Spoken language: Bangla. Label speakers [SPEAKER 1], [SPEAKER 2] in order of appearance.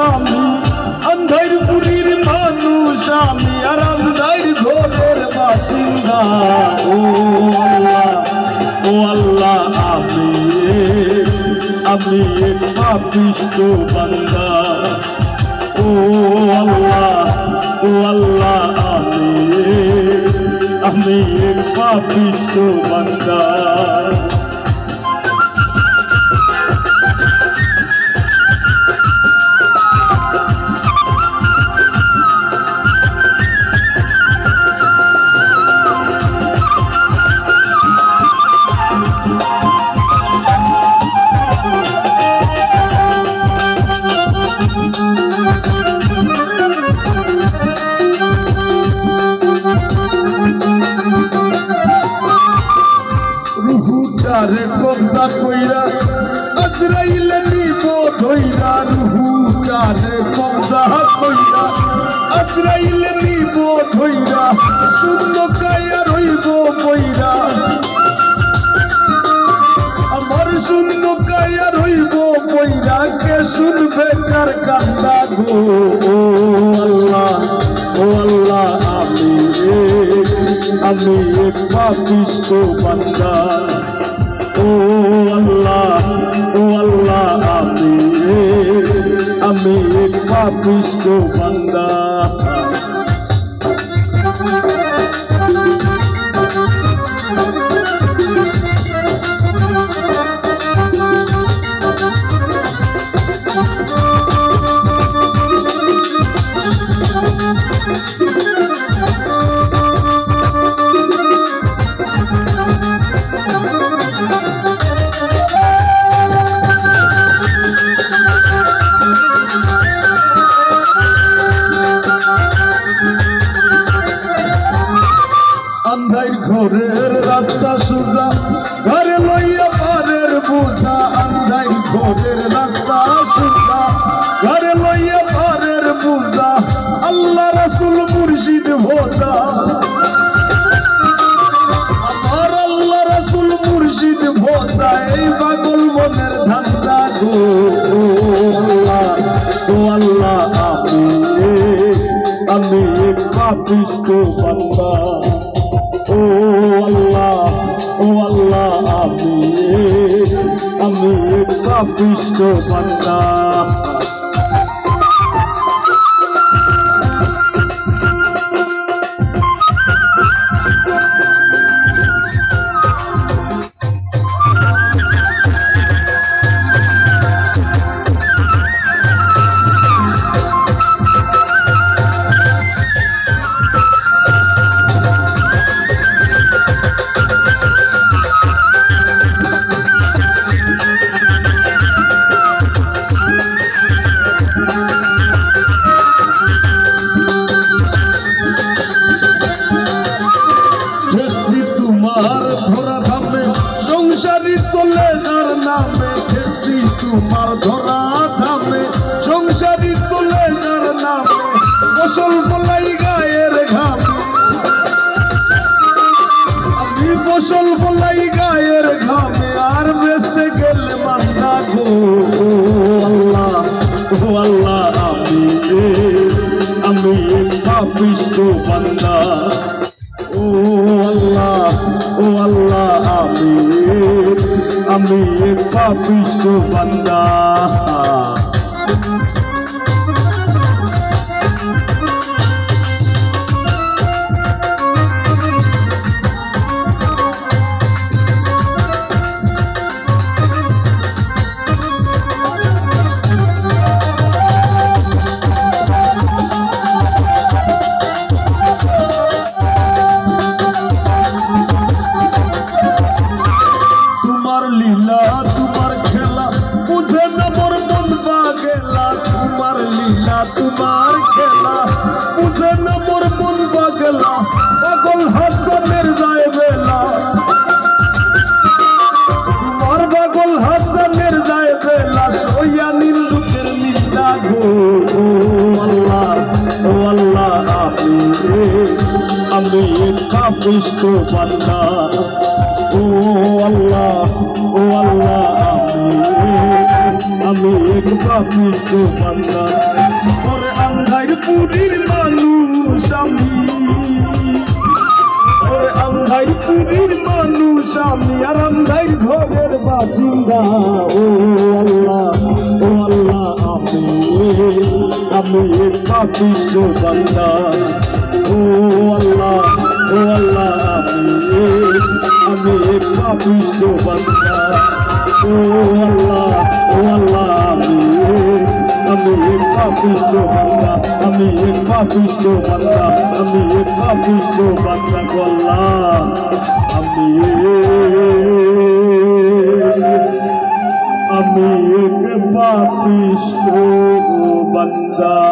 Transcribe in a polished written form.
[SPEAKER 1] আমি আন্ধার পুরীর মানুষ আমি আর আন্ধার ঘরের বাসিন্দা ও আল্লাহ আমি এক পাপিষ্ঠ বান্দা ও আল্লাহ আমি এক পাপিষ্ঠ বান্দা রুহুটারে কবজা কইরা আজরাইলে নিব ধইরা রুহুটারে কবজা কইরা আজরাইলে নিব ধইরা শূন্য কায়া রইব কইরা আমার শূন্য কায়া রইব কইরা কে শুনবে কার কান্দা গো আল্লাহ আমি এক পাপিষ্ঠ বান্দা ও আল্লাহ আমি এক পাপিষ্ঠ বান্দা আন্ধার ঘরের রাস্তা সোজা ঘরে লইয়া পারের বোঝা আন্ধার ঘরের রাস্তা সোজা ঘরে লইয়া পারের বোঝা আল্লাহ রাসূল মুর্শিদ ভোজা আমার আল্লাহ রাসূল মুর্শিদ ভোজা এই পাগল মনের ধান্দা গো আল্লাহ আমি এক পাপিষ্ঠ বান্দা ও আল্লাহ আমি পাপিষ্ঠ বান্দা তোমার ধরা ধামে সংসারী চলে যার নামে ফসল ফলাই গায়ের ঘামে আমি ফসল ফলাই গায়ের ঘামে আর বেচতে গেলে মান্দা গো আল্লাহ আমি পাপিষ্ঠ বান্দা ও আল্লাহ আমি পাপিষ্ঠ বান্দা তোমার খেলা বুঝে না মোর মন পাগলা পাগল হাসানের যায় বেলা তোমার পাগল হাসানের যায় বেলা সইয়া নিন্দুকের নিন্দা গো আল্লাহ আমি পাপিষ্ঠ বান্দা ও আল্লাহ আমি এক পাপিষ্ঠ বান্দা ওরে আন্ধার পুরীর মানুষ আমি ওরে আন্ধার পুরীর মানুষ আমি আর আন্ধার ঘরের বাসিন্দা ও আল্লাহ আমি এক পাপিষ্ঠ বান্দা ও আল্লাহ আমি এক পাপিষ্ঠ বান্দা ও আল্লাহ আমি এক পাপিষ্ঠ বান্দা আমি এক পাপিষ্ঠ বান্দা আমি এক পাপিষ্ঠ বান্দা আল্লাহ আমি এক পাপিষ্ঠ বান্দা।